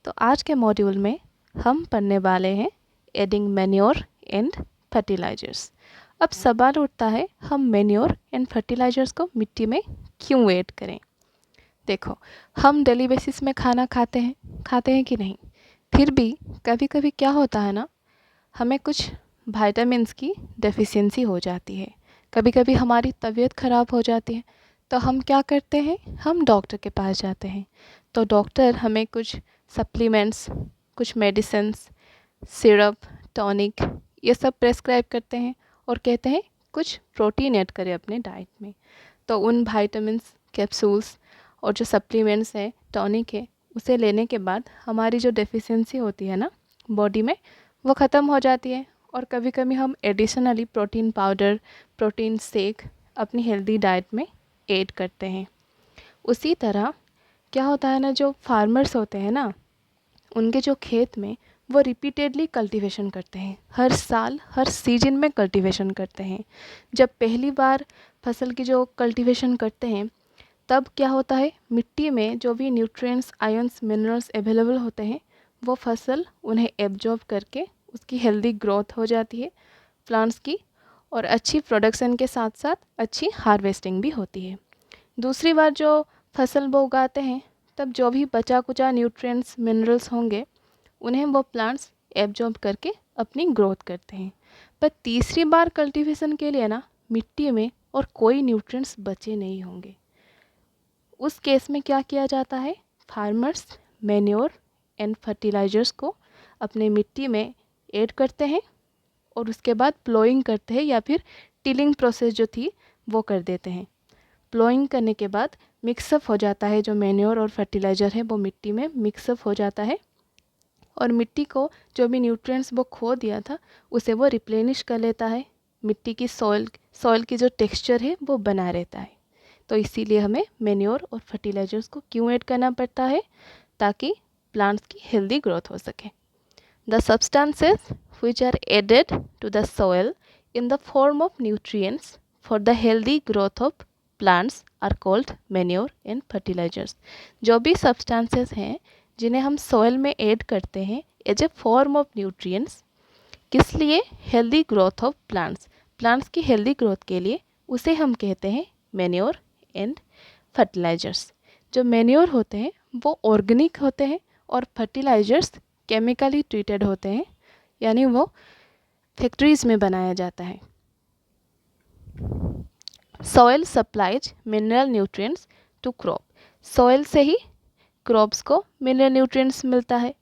तो आज के मॉड्यूल में हम पढ़ने वाले हैं एडिंग मैन्योर एंड फर्टिलाइजर्स। अब सवाल उठता है, हम मैन्योर एंड फर्टिलाइजर्स को मिट्टी में क्यों ऐड करें। देखो, हम डेली बेसिस में खाना खाते हैं कि नहीं। फिर भी कभी कभी क्या होता है ना, हमें कुछ विटामिन्स की डेफिशिएंसी हो जाती है। कभी कभी हमारी तबीयत ख़राब हो जाती है, तो हम क्या करते हैं, हम डॉक्टर के पास जाते हैं। तो डॉक्टर हमें कुछ सप्लीमेंट्स, कुछ मेडिसिन्स, सिरप, टॉनिक ये सब प्रेस्क्राइब करते हैं और कहते हैं कुछ प्रोटीन ऐड करें अपने डाइट में। तो उन विटामिन्स, कैप्सूल्स और जो सप्लीमेंट्स हैं, टॉनिक है, उसे लेने के बाद हमारी जो डेफिशिएंसी होती है ना बॉडी में, वो ख़त्म हो जाती है। और कभी कभी हम additionally protein powder, protein shake अपनी हेल्दी डाइट में ऐड करते हैं। उसी तरह क्या होता है ना, जो फार्मर्स होते हैं ना, उनके जो खेत में वो रिपीटेडली कल्टीवेशन करते हैं, हर साल हर सीजन में कल्टीवेशन करते हैं। जब पहली बार फसल की जो कल्टीवेशन करते हैं, तब क्या होता है, मिट्टी में जो भी न्यूट्रिएंट्स, आयंस, मिनरल्स अवेलेबल होते हैं, वो फसल उन्हें एब्जॉर्ब करके उसकी हेल्दी ग्रोथ हो जाती है प्लांट्स की, और अच्छी प्रोडक्शन के साथ साथ अच्छी हार्वेस्टिंग भी होती है। दूसरी बार जो फसल वो उगाते हैं, तब जो भी बचा कुचा न्यूट्रिएंट्स, मिनरल्स होंगे, उन्हें वो प्लांट्स एब्जॉर्ब करके अपनी ग्रोथ करते हैं। पर तीसरी बार कल्टीवेशन के लिए ना मिट्टी में और कोई न्यूट्रिएंट्स बचे नहीं होंगे। उस केस में क्या किया जाता है, फार्मर्स मैन्योर एंड फर्टिलाइजर्स को अपने मिट्टी में ऐड करते हैं और उसके बाद प्लोइंग करते हैं, या फिर टिलिंग प्रोसेस जो थी वो कर देते हैं। प्लोइंग करने के बाद मिक्सअप हो जाता है, जो मैन्योर और फर्टिलाइज़र है वो मिट्टी में मिक्सअप हो जाता है, और मिट्टी को जो भी न्यूट्रिएंट्स वो खो दिया था उसे वो रिप्लेनिश कर लेता है। मिट्टी की सॉइल की जो टेक्सचर है वो बना रहता है। तो इसीलिए हमें मैन्योर और फर्टिलाइजर्स को क्यों ऐड करना पड़ता है, ताकि प्लांट्स की हेल्दी ग्रोथ हो सके। The substances which are added to the soil in the form of nutrients for the healthy growth of plants are called manure and fertilizers। जो भी substances हैं जिन्हें हम soil में ऐड करते हैं as a form of nutrients, किस लिए, हेल्दी ग्रोथ ऑफ प्लांट्स की हेल्दी ग्रोथ के लिए, उसे हम कहते हैं मैन्योर एंड फर्टिलाइजर्स। जो मैन्योर होते हैं वो ऑर्गेनिक होते हैं, और फर्टिलाइजर्स केमिकली ट्रीटेड होते हैं, यानी वो फैक्ट्रीज में बनाया जाता है। Soil supplies mineral nutrients to crop. Soil से ही क्रॉप्स को मिनरल न्यूट्रिएंट्स मिलता है।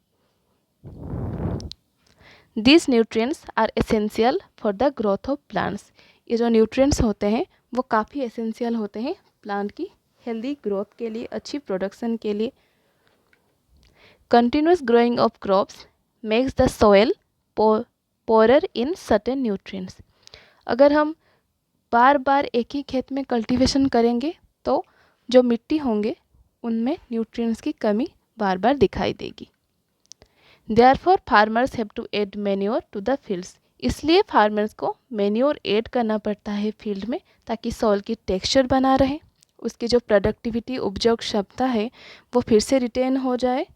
These nutrients are essential for the growth of plants। ये जो न्यूट्रिएंट्स होते हैं वो काफ़ी एसेंशियल होते हैं प्लांट की हेल्दी ग्रोथ के लिए, अच्छी प्रोडक्शन के लिए। Continuous growing of crops makes the soil poorer in certain nutrients. अगर हम बार बार एक ही खेत में कल्टीवेशन करेंगे तो जो मिट्टी होंगे उनमें न्यूट्रिएंट्स की कमी बार बार दिखाई देगी। Therefore farmers have to add manure to the fields। इसलिए फार्मर्स को मैन्योर ऐड करना पड़ता है फील्ड में, ताकि सॉइल की टेक्सचर बना रहे, उसकी जो प्रोडक्टिविटी, उपजाऊ क्षमता है वो फिर से रिटेन हो जाए,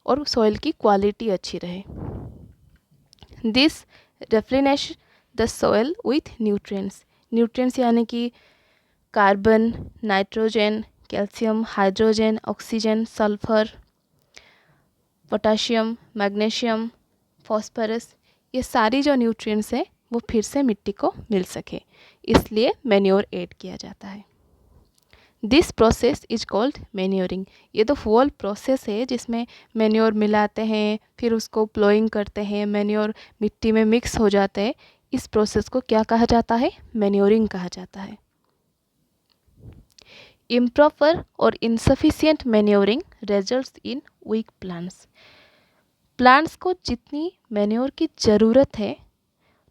और सॉइल की क्वालिटी अच्छी रहे। This replenish the soil with nutrients यानी कि carbon, nitrogen, calcium, hydrogen, oxygen, sulphur, potassium, magnesium, phosphorus, ये सारी जो न्यूट्रिएंट्स हैं वो फिर से मिट्टी को मिल सके, इसलिए मैन्योर ऐड किया जाता है। This process is called manuring. ये तो होल प्रोसेस है जिसमें मैन्योर मिलाते हैं, फिर उसको प्लोइंग करते हैं, मैन्योर मिट्टी में मिक्स हो जाते हैं। इस प्रोसेस को क्या कहा जाता है, मैन्योरिंग कहा जाता है। इम्प्रॉपर और insufficient manuring results in weak plants. Plants को जितनी मैन्योर की ज़रूरत है,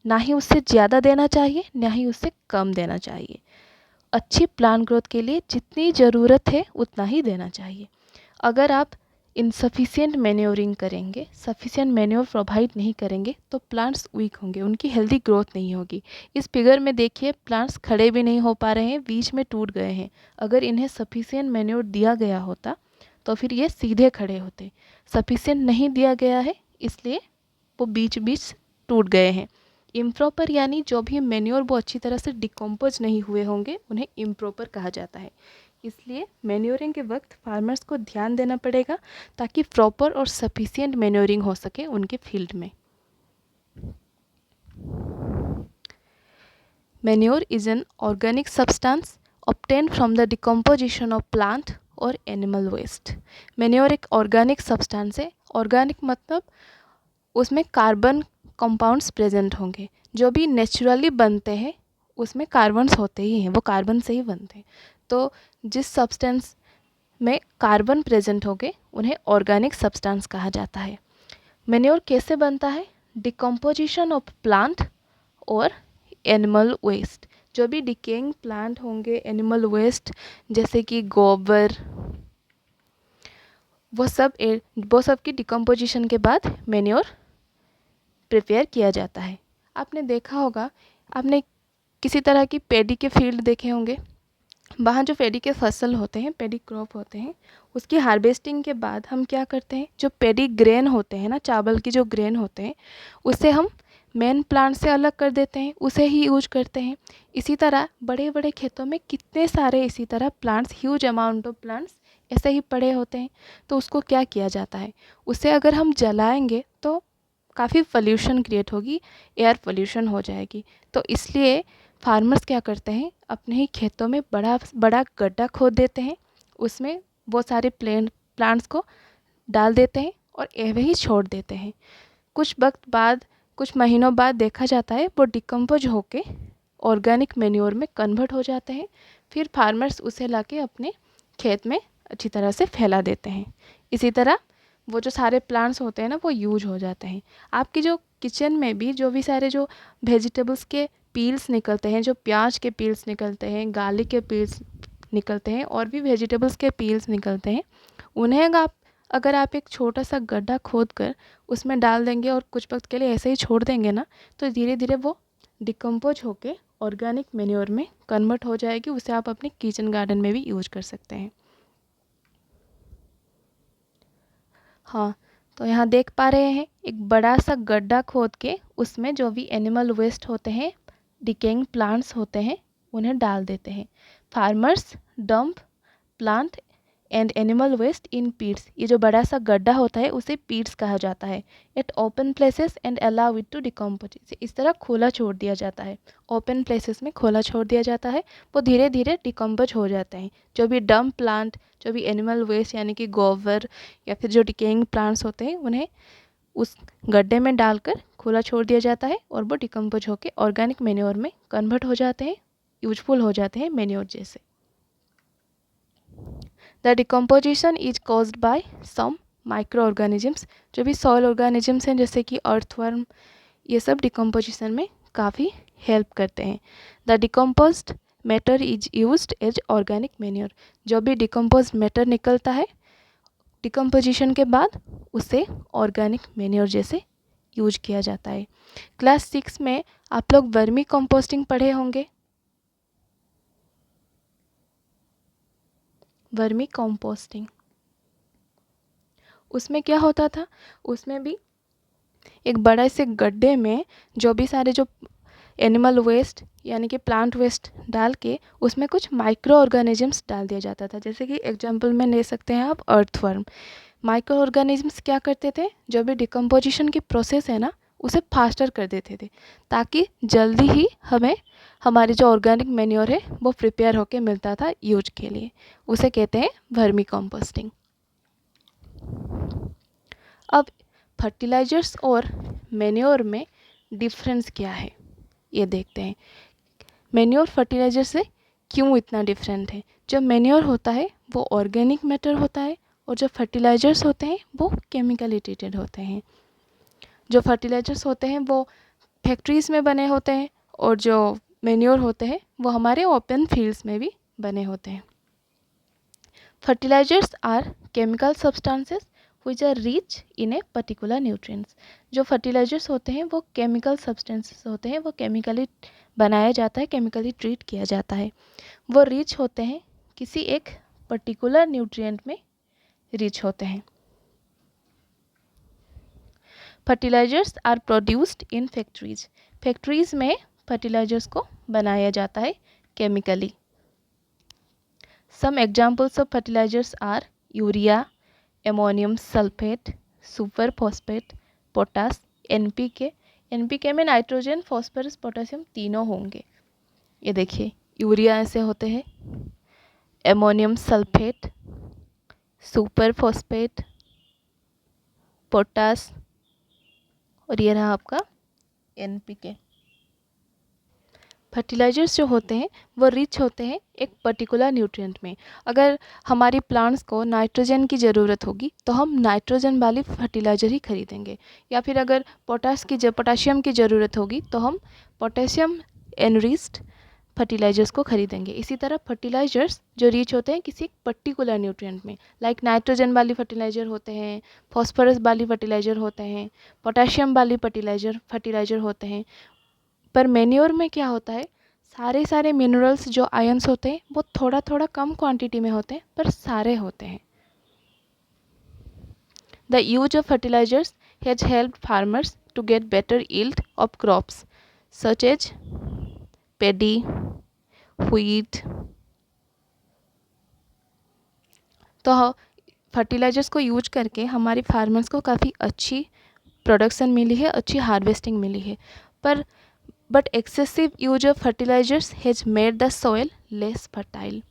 ना ही उससे ज़्यादा देना चाहिए, ना ही उससे कम देना चाहिए। अच्छी प्लांट ग्रोथ के लिए जितनी ज़रूरत है उतना ही देना चाहिए। अगर आप इनसफिशिएंट मैन्योरिंग करेंगे, सफिशिएंट मैन्योर प्रोवाइड नहीं करेंगे, तो प्लांट्स वीक होंगे, उनकी हेल्दी ग्रोथ नहीं होगी। इस फिगर में देखिए, प्लांट्स खड़े भी नहीं हो पा रहे हैं, बीच में टूट गए हैं। अगर इन्हें सफिशिएंट मैन्योर दिया गया होता तो फिर ये सीधे खड़े होते। सफिशिएंट नहीं दिया गया है इसलिए वो बीच बीच टूट गए हैं। इम्प्रॉपर यानी जो भी मैन्योर वो अच्छी तरह से डिकम्पोज नहीं हुए होंगे उन्हें इम्प्रॉपर कहा जाता है। इसलिए मैन्योरिंग के वक्त फार्मर्स को ध्यान देना पड़ेगा ताकि प्रॉपर और सफिशिएंट मैन्योरिंग हो सके उनके फील्ड में। Manure is an organic substance obtained from the decomposition of plant और एनिमल वेस्ट। मैन्योर एक ऑर्गेनिक सब्सटेंस है। ऑर्गेनिक मतलब उसमें कार्बन कंपाउंड्स प्रेजेंट होंगे। जो भी नेचुरली बनते हैं उसमें कार्बन्स होते ही हैं, वो कार्बन से ही बनते हैं। तो जिस सब्सटेंस में कार्बन प्रेजेंट होंगे उन्हें ऑर्गेनिक सब्सटेंस कहा जाता है। मैन्योर कैसे बनता है? डिकम्पोजिशन ऑफ प्लांट और एनिमल वेस्ट। जो भी डिकेइंग प्लांट होंगे, एनिमल वेस्ट जैसे कि गोबर, वो सब की डिकम्पोजिशन के बाद मैन्योर प्रिपेयर किया जाता है। आपने देखा होगा, आपने किसी तरह की पैडी के फील्ड देखे होंगे। वहाँ जो पैडी के फसल होते हैं, पैडी क्रॉप होते हैं, उसकी हार्वेस्टिंग के बाद हम क्या करते हैं, जो पैडी ग्रेन होते हैं ना, चावल की जो ग्रेन होते हैं, उसे हम मेन प्लांट से अलग कर देते हैं, उसे ही यूज करते हैं। इसी तरह बड़े बड़े खेतों में कितने सारे इसी तरह plants, huge amount of plants ऐसे ही पड़े होते हैं। तो उसको क्या किया जाता है, उसे अगर हम जलाएंगे तो काफ़ी पोल्यूशन क्रिएट होगी, एयर पोल्यूशन हो जाएगी। तो इसलिए फार्मर्स क्या करते हैं, अपने ही खेतों में बड़ा बड़ा गड्ढा खोद देते हैं, उसमें वो सारे प्लांट्स को डाल देते हैं और ऐसे ही छोड़ देते हैं। कुछ वक्त बाद, कुछ महीनों बाद देखा जाता है वो डिकम्पोज होके ऑर्गेनिक मैन्योर में कन्वर्ट हो जाते हैं। फिर फार्मर्स उसे लाके अपने खेत में अच्छी तरह से फैला देते हैं। इसी तरह वो जो सारे प्लांट्स होते हैं ना, वो यूज हो जाते हैं। आपकी जो किचन में भी जो भी सारे जो वेजिटेबल्स के पील्स निकलते हैं, जो प्याज के पील्स निकलते हैं, गार्लिक के पील्स निकलते हैं और भी वेजिटेबल्स के पील्स निकलते हैं, उन्हें अगर आप एक छोटा सा गड्ढा खोद कर उसमें डाल देंगे और कुछ वक्त के लिए ऐसे ही छोड़ देंगे ना, तो धीरे धीरे वो डिकम्पोज होके ऑर्गेनिक मैन्योर में कन्वर्ट हो जाएगी। उसे आप अपने किचन गार्डन में भी यूज कर सकते हैं। हाँ, तो यहाँ देख पा रहे हैं एक बड़ा सा गड्ढा खोद के उसमें जो भी एनिमल वेस्ट होते हैं, डिकेइंग प्लांट्स होते हैं, उन्हें डाल देते हैं। Farmers dump plant and animal waste in pits. ये जो बड़ा सा गड्ढा होता है उसे पीट्स कहा जाता है। At open places and allow it to decompose. इस तरह खोला छोड़ दिया जाता है, ओपन प्लेसेस में खोला छोड़ दिया जाता है, वो धीरे धीरे डिकम्पोज हो जाते हैं। जो भी डंप प्लांट, जो भी एनिमल वेस्ट यानी कि गोबर या फिर जो डिकेइंग प्लांट्स होते हैं, उन्हें उस गड्ढे में डालकर खोला छोड़ दिया जाता है और वो डिकम्पोज होकर ऑर्गेनिक मैन्योर में कन्वर्ट हो जाते हैं, यूजफुल हो जाते हैं मैन्योर जैसे। The decomposition is caused by some micro organisms. जो भी सॉइल ऑर्गेनिजम्स हैं जैसे कि अर्थवर्म, ये सब डिकम्पोजिशन में काफ़ी हेल्प करते हैं। The decomposed matter is used as organic manure. जो भी डिकम्पोज्ड मैटर निकलता है डिकम्पोजिशन के बाद, उसे ऑर्गेनिक मैन्योर जैसे यूज किया जाता है। क्लास 6 में आप लोग वर्मी कंपोस्टिंग पढ़े होंगे। वर्मी कंपोस्टिंग, उसमें क्या होता था, उसमें भी एक बड़े से गड्ढे में जो भी सारे जो एनिमल वेस्ट यानी कि प्लांट वेस्ट डाल के उसमें कुछ माइक्रो ऑर्गेनिजम्स डाल दिया जाता था। जैसे कि एग्जांपल में ले सकते हैं आप अर्थवर्म। माइक्रो ऑर्गेनिजम्स क्या करते थे, जो भी डिकम्पोजिशन की प्रोसेस है ना, उसे फास्टर कर देते थे ताकि जल्दी ही हमें हमारी जो ऑर्गेनिक मैन्योर है वो प्रिपेयर होके मिलता था यूज के लिए। उसे कहते हैं वर्मी कंपोस्टिंग। अब फर्टिलाइजर्स और मैन्योर में डिफरेंस क्या है ये देखते हैं। मैन्योर फर्टिलाइजर से क्यों इतना डिफरेंट है। जो मैन्योर होता है वो ऑर्गेनिक मैटर होता है और जो फर्टिलाइजर्स होते हैं वो केमिकली ट्रीटेड होते हैं। जो फर्टिलाइजर्स होते हैं वो फैक्ट्रीज़ में बने होते हैं और जो मैन्योर होते हैं वो हमारे ओपन फील्ड्स में भी बने होते हैं। Fertilisers are chemical substances which are rich in a particular nutrients। जो फर्टिलाइजर्स होते हैं वो केमिकल सब्सटेंसेस होते हैं, वो केमिकली बनाया जाता है, केमिकली ट्रीट किया जाता है। वो रिच होते हैं किसी एक पर्टिकुलर न्यूट्रिएंट में, रिच होते हैं। Fertilisers are produced in factories, factories में फर्टिलाइजर्स को बनाया जाता है chemically. Some examples of fertilisers are urea, ammonium sulphate, super phosphate, potash, NPK. NPK में नाइट्रोजन, फॉस्फोरस, पोटेशियम तीनों होंगे। ये देखिए यूरिया ऐसे होते हैं, ammonium sulphate, super phosphate, potash और ये रहा आपका एनपीके। फर्टिलाइजर्स जो होते हैं वो रिच होते हैं एक पर्टिकुलर न्यूट्रिएंट में। अगर हमारी प्लांट्स को नाइट्रोजन की ज़रूरत होगी तो हम नाइट्रोजन वाली फर्टिलाइज़र ही खरीदेंगे, या फिर अगर पोटाशियम की ज़रूरत होगी तो हम पोटेशियम एनरिच्ड फर्टिलाइजर्स को खरीदेंगे। इसी तरह फर्टिलाइजर्स जो रिच होते हैं किसी पर्टिकुलर न्यूट्रिएंट में, लाइक नाइट्रोजन वाली फर्टिलाइज़र होते हैं, फॉस्फोरस वाली फर्टिलाइज़र होते हैं, पोटेशियम वाली फर्टिलाइज़र होते हैं। पर मैन्योर में क्या होता है, सारे मिनरल्स जो आयंस होते हैं वो थोड़ा थोड़ा कम क्वांटिटी में होते हैं पर सारे होते हैं। The use of fertilisers has helped farmers to get better yield of crops such as paddy, wheat. तो फर्टिलाइजर्स को यूज करके हमारे फार्मर्स को काफ़ी अच्छी प्रोडक्शन मिली है, अच्छी हार्वेस्टिंग मिली है। पर but excessive use of fertilisers has made the soil less fertile.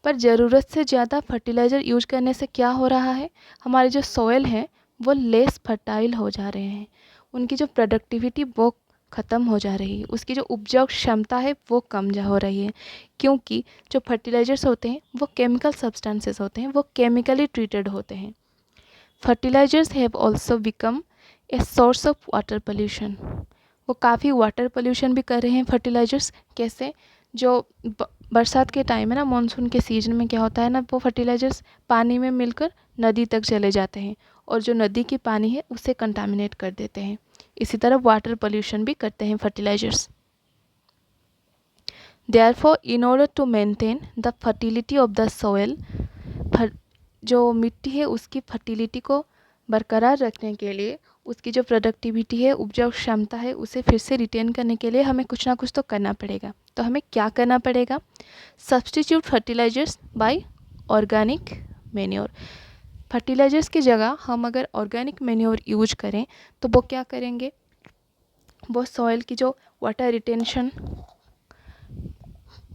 पर ज़रूरत से ज़्यादा फर्टिलाइज़र यूज करने से क्या हो रहा है, हमारे जो सॉइल हैं वो लेस फर्टाइल हो जा रहे हैं, उनकी जो प्रोडक्टिविटी वो ख़त्म हो जा रही है, उसकी जो उपजाऊ क्षमता है वो कम हो रही है, क्योंकि जो फर्टिलाइजर्स होते हैं वो केमिकल सब्सटेंसेस होते हैं, वो केमिकली ट्रीटेड होते हैं। Fertilisers have also become a source of water pollution. वो काफ़ी वाटर पोल्यूशन भी कर रहे हैं फर्टिलाइजर्स। कैसे, जो बरसात के टाइम है ना, मानसून के सीजन में क्या होता है ना, वो फर्टिलाइजर्स पानी में मिलकर नदी तक चले जाते हैं और जो नदी की पानी है उसे कंटामिनेट कर देते हैं। इसी तरह वाटर पोल्यूशन भी करते हैं fertilisers. Therefore in order to maintain the fertility of the soil, जो मिट्टी है उसकी फर्टिलिटी को बरकरार रखने के लिए, उसकी जो प्रोडक्टिविटी है, उपजाऊ क्षमता है, उसे फिर से रिटेन करने के लिए हमें कुछ ना कुछ तो करना पड़ेगा। तो हमें क्या करना पड़ेगा, substitute fertilisers by organic manure. Fertilisers की जगह हम अगर ऑर्गेनिक मैन्योर यूज करें तो वो क्या करेंगे, वो सॉइल की जो वाटर रिटेंशन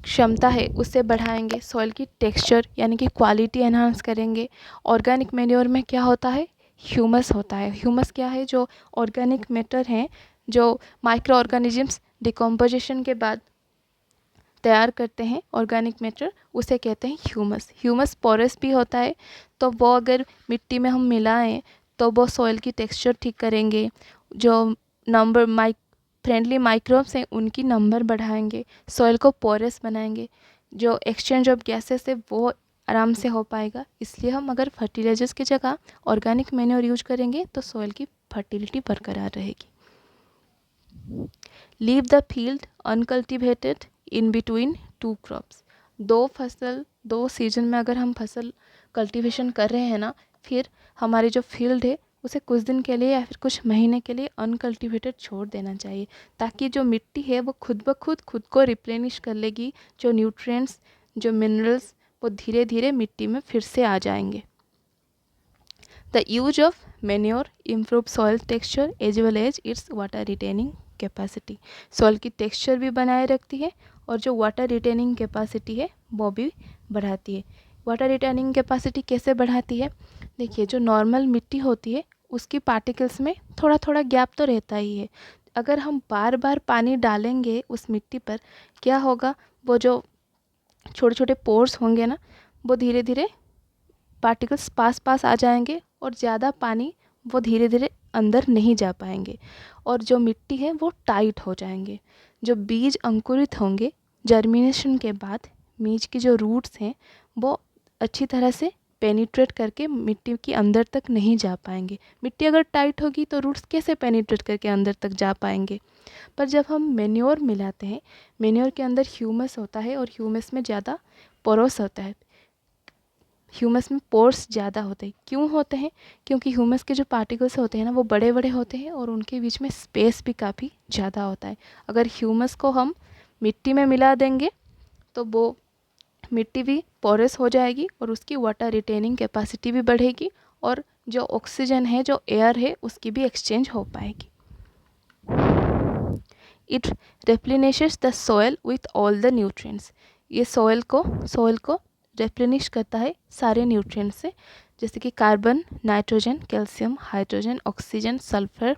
क्षमता है उससे बढ़ाएंगे, सॉइल की टेक्सचर यानी कि क्वालिटी एनहांस करेंगे। ऑर्गेनिक मैन्योर में क्या होता है, ह्यूमस होता है। ह्यूमस क्या है, जो ऑर्गेनिक मैटर हैं, जो माइक्रो ऑर्गेनिजम्स डिकम्पोजिशन के बाद तैयार करते हैं ऑर्गेनिक मैटर, उसे कहते हैं ह्यूमस। ह्यूमस पोरस भी होता है, तो वो अगर मिट्टी में हम मिलाएं तो वो सॉइल की टेक्सचर ठीक करेंगे, जो फ्रेंडली माइक्रोब्स हैं उनकी नंबर बढ़ाएंगे, सॉइल को पोरस बनाएंगे, जो एक्सचेंज ऑफ गैसेस है वो आराम से हो पाएगा। इसलिए हम अगर फर्टिलाइजर्स की जगह ऑर्गेनिक मैन्योर यूज करेंगे तो सॉइल की फर्टिलिटी बरकरार रहेगी। Leave the field uncultivated in between two crops. दो सीजन में अगर हम फसल कल्टीवेशन कर रहे हैं ना, फिर हमारी जो फील्ड है उसे कुछ दिन के लिए या फिर कुछ महीने के लिए अनकल्टिवेटेड छोड़ देना चाहिए, ताकि जो मिट्टी है वो खुद को रिप्लेनिश कर लेगी, जो न्यूट्रिएंट्स, जो मिनरल्स वो धीरे धीरे मिट्टी में फिर से आ जाएंगे। The use of manure improve soil texture as well as its water retaining capacity. Soil की टेक्सचर भी बनाए रखती है और जो वाटर रिटेनिंग कैपेसिटी है वो भी बढ़ाती है। वाटर रिटेनिंग कैपेसिटी कैसे बढ़ाती है, देखिए जो नॉर्मल मिट्टी होती है उसकी पार्टिकल्स में थोड़ा थोड़ा गैप तो रहता ही है। अगर हम बार बार पानी डालेंगे उस मिट्टी पर, क्या होगा, वो जो छोटे छोटे पोर्स होंगे ना, वो धीरे धीरे पार्टिकल्स पास आ जाएंगे और ज़्यादा पानी वो धीरे धीरे अंदर नहीं जा पाएंगे और जो मिट्टी है वो टाइट हो जाएंगे। जो बीज अंकुरित होंगे जर्मिनेशन के बाद, बीज की जो रूट्स हैं वो अच्छी तरह से पेनिट्रेट करके मिट्टी के अंदर तक नहीं जा पाएंगे। मिट्टी अगर टाइट होगी तो रूट्स कैसे पेनिट्रेट करके अंदर तक जा पाएंगे। पर जब हम मैन्योर मिलाते हैं, मैन्योर के अंदर ह्यूमस होता है और ह्यूमस में ज़्यादा पोरोस होता है। ह्यूमस में पोर्स ज़्यादा होते हैं। क्यों होते हैं? क्योंकि ह्यूमस के जो पार्टिकल्स होते हैं ना वो बड़े बड़े होते हैं और उनके बीच में स्पेस भी काफ़ी ज़्यादा होता है। अगर ह्यूमस को हम मिट्टी में मिला देंगे तो वो मिट्टी भी पोरस हो जाएगी और उसकी वाटर रिटेनिंग कैपेसिटी भी बढ़ेगी और जो ऑक्सीजन है, जो एयर है, उसकी भी एक्सचेंज हो पाएगी। It replenishes the soil with all the nutrients. ये सॉइल को रेप्लेनिश करता है सारे न्यूट्रिएंट्स से, जैसे कि carbon, nitrogen, calcium, hydrogen, oxygen, sulphur,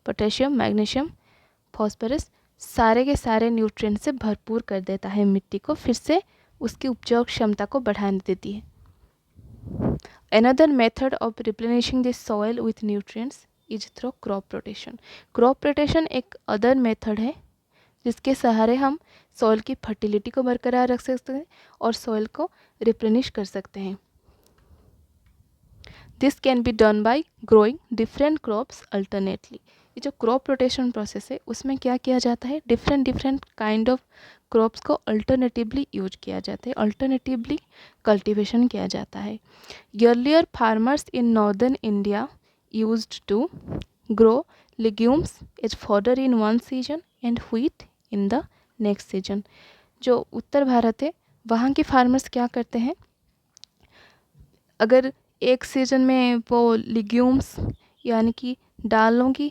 potassium, magnesium, phosphorus, सारे के सारे न्यूट्रिएंट्स से भरपूर कर देता है मिट्टी को, फिर से उसकी उपजाऊ क्षमता को बढ़ाने देती है। Another method of replenishing the soil with nutrients is through crop rotation. Crop rotation एक अदर मेथड है जिसके सहारे हम सॉइल की फर्टिलिटी को बरकरार रख सकते हैं और सॉइल को रिप्लेनिश कर सकते हैं। This can be done by growing different crops alternately. ये जो क्रॉप रोटेशन प्रोसेस है उसमें क्या किया जाता है, डिफरेंट काइंड ऑफ क्रॉप्स को अल्टरनेटिवली यूज किया जाता है, अल्टरनेटिवली कल्टीवेशन किया जाता है। Earlier farmers in northern India used to grow legumes as fodder in one season and wheat in the next season. जो उत्तर भारत है वहाँ के फार्मर्स क्या करते हैं, अगर एक सीज़न में वो लेग्यूम्स यानी कि दालों की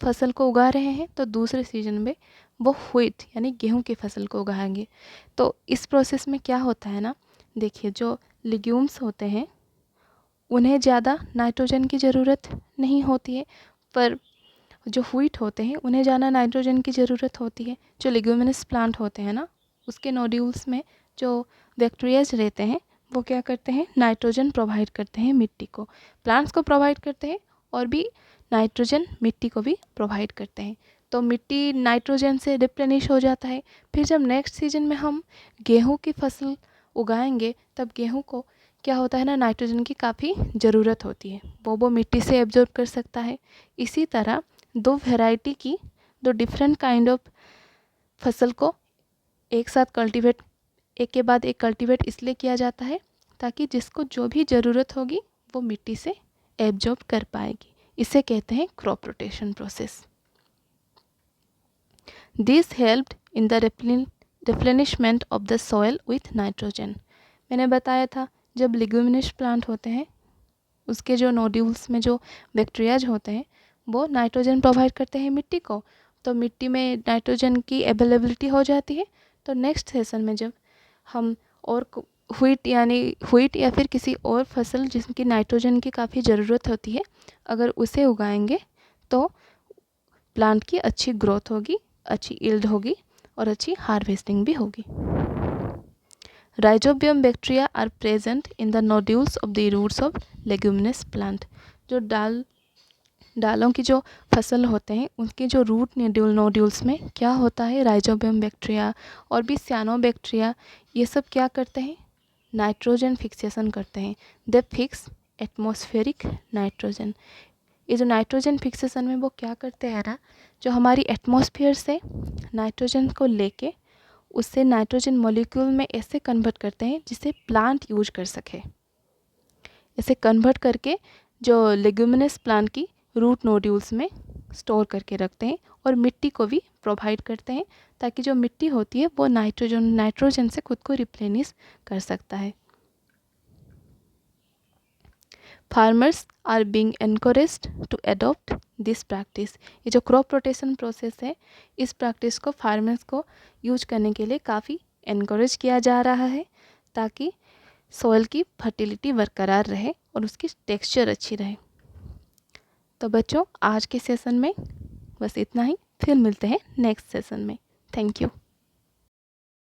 फसल को उगा रहे हैं तो दूसरे सीज़न में वो व्हीट यानी गेहूं की फसल को उगाएंगे। तो इस प्रोसेस में क्या होता है ना, देखिए जो लेग्यूम्स होते हैं उन्हें ज़्यादा नाइट्रोजन की ज़रूरत नहीं होती है, पर जो व्हीट होते हैं उन्हें ज़्यादा नाइट्रोजन की ज़रूरत होती है। जो लेग्यूमिनस प्लांट होते हैं ना उसके नोड्यूल्स में जो बैक्टीरियाज रहते हैं वो क्या करते हैं, नाइट्रोजन प्रोवाइड करते हैं मिट्टी को, प्लांट्स को प्रोवाइड करते हैं और भी नाइट्रोजन मिट्टी को भी प्रोवाइड करते हैं। तो मिट्टी नाइट्रोजन से रिप्लेनिश हो जाता है। फिर जब नेक्स्ट सीजन में हम गेहूं की फसल उगाएंगे तब गेहूं को क्या होता है ना, नाइट्रोजन की काफ़ी ज़रूरत होती है, वो मिट्टी से एब्जॉर्ब कर सकता है। इसी तरह दो वैरायटी की, दो डिफरेंट काइंड ऑफ फसल को एक साथ कल्टीवेट, एक के बाद एक कल्टीवेट इसलिए किया जाता है ताकि जिसको जो भी ज़रूरत होगी वो मिट्टी से एब्जॉर्ब कर पाएगी। इसे कहते हैं crop rotation process. This helped in the replenishment of the soil with nitrogen. मैंने बताया था जब लेग्यूमिनस प्लांट होते हैं उसके जो नोड्यूल्स में जो बैक्टीरियाज होते हैं वो नाइट्रोजन प्रोवाइड करते हैं मिट्टी को, तो मिट्टी में नाइट्रोजन की अवेलेबिलिटी हो जाती है। तो नेक्स्ट सेशन में जब हम और व्हीट या फिर किसी और फसल जिसकी नाइट्रोजन की काफ़ी ज़रूरत होती है अगर उसे उगाएंगे तो प्लांट की अच्छी ग्रोथ होगी, अच्छी यील्ड होगी और अच्छी हार्वेस्टिंग भी होगी। Rhizobium bacteria are present in the nodules of the roots of leguminous plant. जो डालों की जो फसल होते हैं उनके जो रूट नोड्यूल्स में क्या होता है, राइजोबियम बैक्टीरिया और भी साइनोबैक्टीरिया, ये सब क्या करते हैं, नाइट्रोजन फिक्सेशन करते हैं। दे फिक्स एटमॉस्फेरिक नाइट्रोजन। ये जो नाइट्रोजन फिक्सेशन में वो क्या करते हैं ना, जो हमारी एटमॉस्फेयर से नाइट्रोजन को लेके उससे नाइट्रोजन मॉलिक्यूल में ऐसे कन्वर्ट करते हैं जिसे प्लांट यूज कर सके। ऐसे कन्वर्ट करके जो लेग्यूमिनस प्लांट की रूट नोड्यूल्स में स्टोर करके रखते हैं और मिट्टी को भी प्रोवाइड करते हैं ताकि जो मिट्टी होती है वो नाइट्रोजन से खुद को रिप्लेनिश कर सकता है। Farmers are being encouraged to adopt this practice. ये जो क्रॉप रोटेशन प्रोसेस है इस प्रैक्टिस को फार्मर्स को यूज करने के लिए काफ़ी एनकरेज किया जा रहा है ताकि सॉइल की फर्टिलिटी बरकरार रहे और उसकी टेक्सचर अच्छी रहे। तो बच्चों आज के सेशन में बस इतना ही, फिर मिलते हैं नेक्स्ट सेशन में। Thank you.